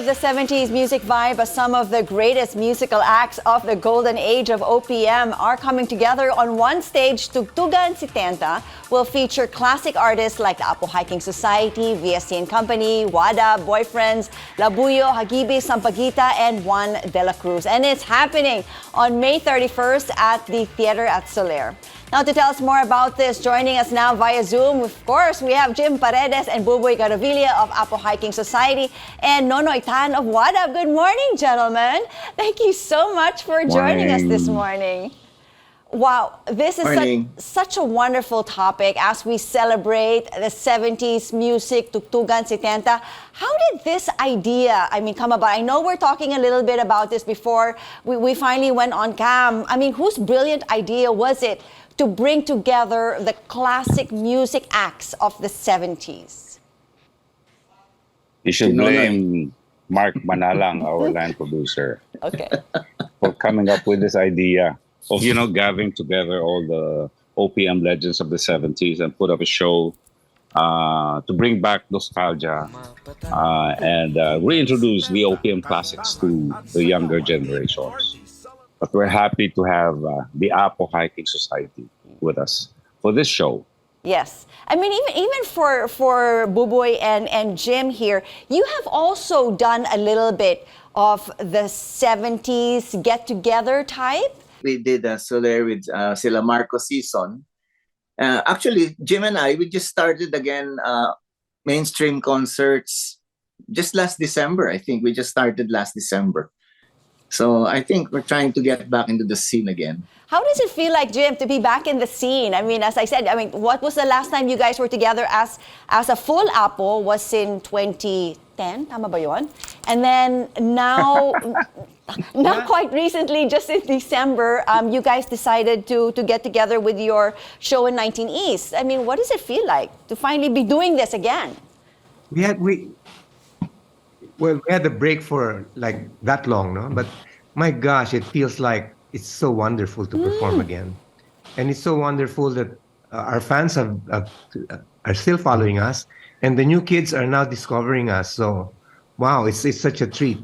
relive the 70s music vibe as some of the greatest musical acts of the golden age of OPM are coming together on one stage. Tugtugan Sitenta will feature classic artists like the Apo Hiking Society, VST Company, WADAB, Boyfriends, LABUYO, HAGIBIS, Sampaguita, and Juan Cruz. And it's happening on May 31st at the theater at Solaire. Now, to tell us more about this, joining us now via Zoom, of course, we have Paredes and Boboy Garrovillo of Apo Hiking Society and Nonoy of WADAB. Good morning, gentlemen. Thank you so much for joining us this morning. Wow, this is such a wonderful topic as we celebrate the 70s music, Tugtugan Sitenta. How did this idea, come about? I know we're talking a little bit about this before we finally went on cam. Whose brilliant idea was it to bring together the classic music acts of the 70s? You should blame Mark Manalang, our land producer, for coming up with this idea of, gathering together all the OPM legends of the 70s and put up a show to bring back nostalgia and reintroduce the OPM classics to the younger generations. But we're happy to have the Apo Hiking Society with us for this show. Yes. Even for Boboy and Jim here, you have also done a little bit of the 70s get-together type. We did a Solaire with Sila Marco season. Actually, Jim and I, we just started again mainstream concerts just last December. I think we just started last December. So I think we're trying to get back into the scene again. How does it feel like, Jim, to be back in the scene? As I said, what was the last time you guys were together as a full Apo was in 2010, tama ba yun? And then now, quite recently, just in December, you guys decided to get together with your show in 19 East. What does it feel like to finally be doing this again? We had the break for like that long, no? But my gosh, it feels like it's so wonderful to perform again. And it's so wonderful that our fans are still following us, and the new kids are now discovering us. So, wow, it's such a treat,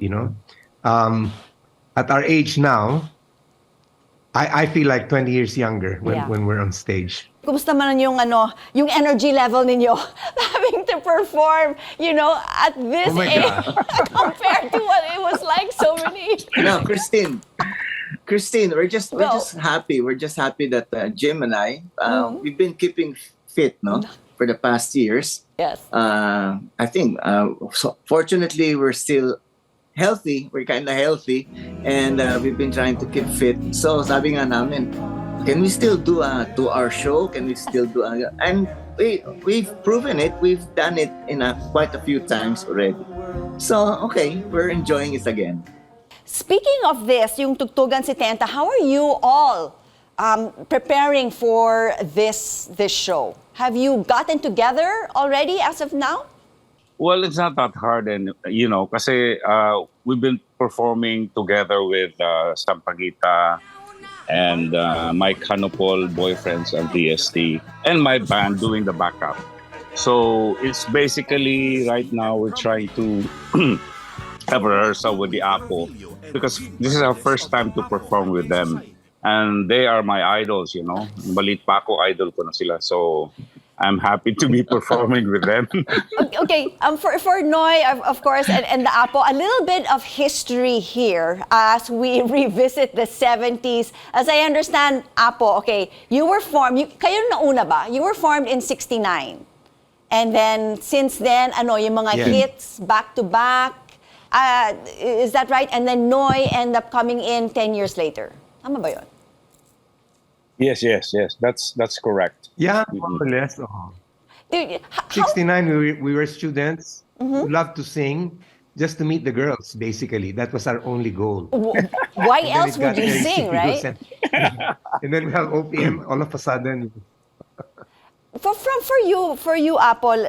At our age now, I feel like 20 years younger when we're on stage. Kumusta man yung energy level ninyo having to perform, at this age compared to what it was like so many. No, Christine, we're just happy. We're just happy that Jim and I, we've been keeping fit, for the past years. Yes. I think, so fortunately, we're still healthy. We're kind of healthy, and we've been trying to keep fit. So sabi nga namin, can we still do a 2-hour show? Can we still do and we've proven it. We've done it in quite a few times already. So, okay, we're enjoying it again. Speaking of this, yung Tugtugan Sitenta, how are you all preparing for this show? Have you gotten together already as of now? Well, it's not that hard, and kasi we've been performing together with Sampaguita and my Canopol boyfriends and VST and my band doing the backup. So it's basically right now we're trying to have a rehearsal with the Apo because this is our first time to perform with them, and they are my idols. Balit pa ako, idol ko na sila. So I'm happy to be performing with them. Okay, for Noy, of course, and the Apo, a little bit of history here as we revisit the 70s. As I understand, Apo, okay, you were formed, kayo na una ba? You were formed in 69. And then, since then, yung mga hits, back to back, is that right? And then Noy ended up coming in 10 years later. Tama ba yun? Yes. That's correct. Yeah, more or less. Dude, 69, we were students who loved to sing just to meet the girls, basically. That was our only goal. Why else would you sing, right? And then we have OPM all of a sudden. For you, Apple,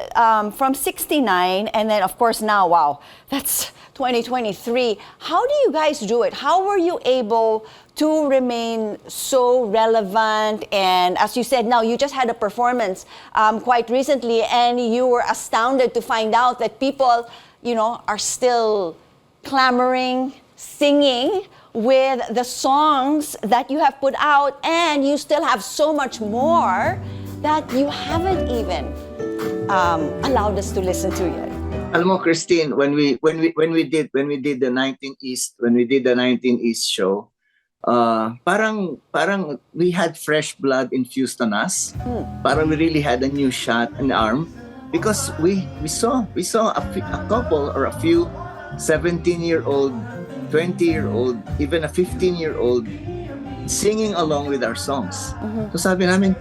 from 69, and then of course now, wow, that's 2023. How do you guys do it? How were you able to remain so relevant? And as you said, now you just had a performance quite recently, and you were astounded to find out that people, are still clamoring, singing with the songs that you have put out, and you still have so much more that you haven't even allowed us to listen to yet. Alam mo, Christine, when we did the 19 East show, parang we had fresh blood infused on us. Parang we really had a new shot in the arm, because we saw a couple or a few 17-year-old, 20-year-old, even a 15-year-old singing along with our songs. So sabi namin,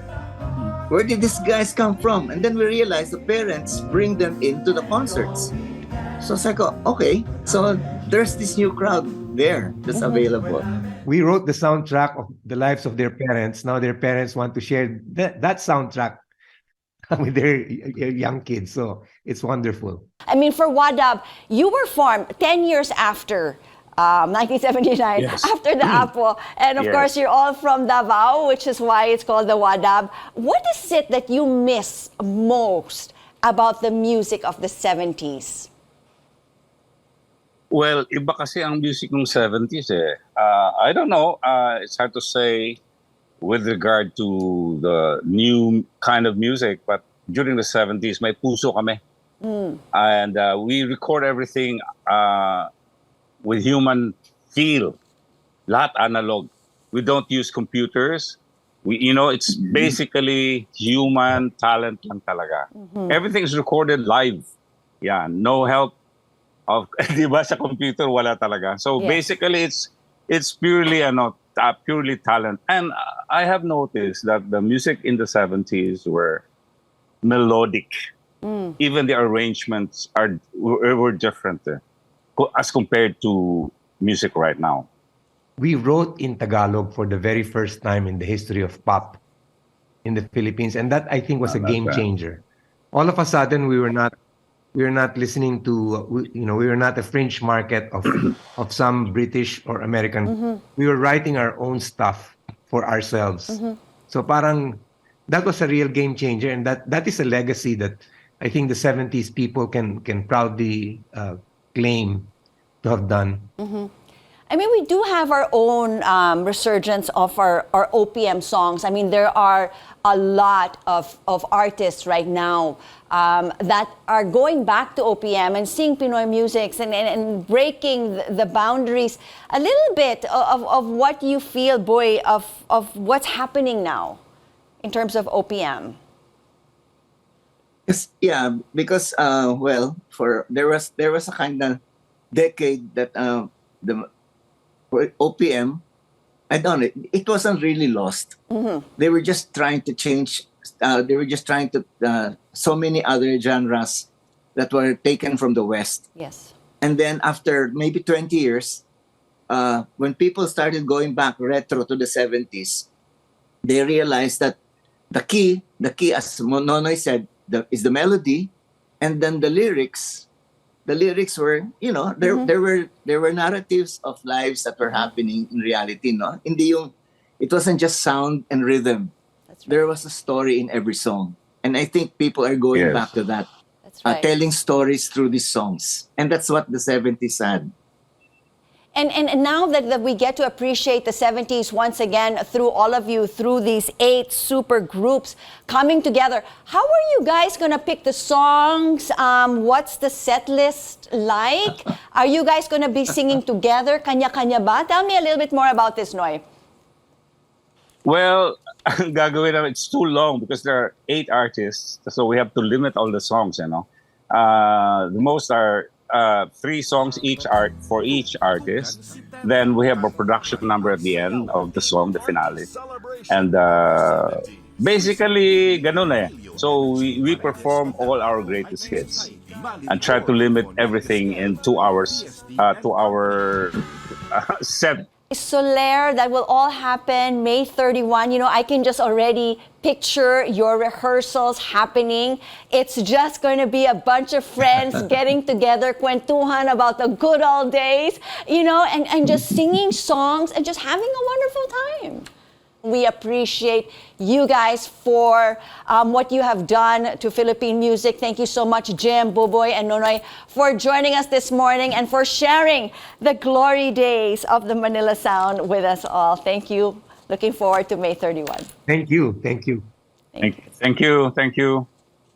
where did these guys come from? And then we realized the parents bring them into the concerts. So it's like, okay, so there's this new crowd there that's available. We wrote the soundtrack of the lives of their parents. Now their parents want to share that soundtrack with their young kids. So it's wonderful. I mean, for WADAB, you were formed 10 years after 1979, Yes. after the Apo. And of Yes. course, you're all from Davao, which is why it's called the WADAB. What is it that you miss most about the music of the 70s? Well, iba kasi ang music ng 70s eh. I don't know. It's hard to say with regard to the new kind of music, but during the 70s, may puso kami. And we record everything with human feel. Lahat analog. We don't use computers. It's basically human talent lang talaga. Everything is recorded live. Yeah, no help of, di ba, sa computer wala talaga. So Yes. basically it's purely purely talent. And I have noticed that the music in the 70s were melodic. Even the arrangements were different as compared to music right now. We wrote in Tagalog for the very first time in the history of pop in the Philippines, and that I think was a game changer. All of a sudden, we were not listening to we were not a fringe market of some British or American. We were writing our own stuff for ourselves. So parang that was a real game changer, and that is a legacy that I think the 70s people can proudly claim to have done. I mean, we do have our own resurgence of our OPM songs. I mean, there are a lot of artists right now that are going back to OPM and seeing Pinoy music and breaking the boundaries a little bit of what you feel, Boy, of what's happening now in terms of OPM. Yes, yeah, because there was a kind of decade that the OPM, I don't know, it wasn't really lost. They were just trying to change. They were just trying to so many other genres that were taken from the West. Yes. And then after maybe 20 years, when people started going back retro to the 70s, they realized that the key, as Nonoy said, is the melody, and then the lyrics. The lyrics were, there were narratives of lives that were happening in reality, no? It wasn't just sound and rhythm. That's right. There was a story in every song, and I think people are going Yes. back to that, That's right. telling stories through these songs, and that's what the 70s had. And now that we get to appreciate the 70s once again through all of you, through these 8 super groups coming together, how are you guys going to pick the songs? What's the set list like? Are you guys going to be singing together? Kanya-kanya ba? Tell me a little bit more about this, Noy. Well, ang gagawin namin, it's too long because there are 8 artists, so we have to limit all the songs, The most are 3 songs for each artist. Then we have a production number at the end of the song, the finale. And basically, ganun eh. So we perform all our greatest hits and try to limit everything in 2 hours, 2 hour set. Solaire, that will all happen May 31. I can just already picture your rehearsals happening. It's just going to be a bunch of friends getting together, kwentuhan about the good old days, and just singing songs and just having a wonderful time. We appreciate you guys for what you have done to Philippine music. Thank you so much, Jim, Boboy, and Nonoy, for joining us this morning and for sharing the glory days of the Manila Sound with us all. Thank you. Looking forward to May 31. Thank you. Thank you. Thank you. Thank you.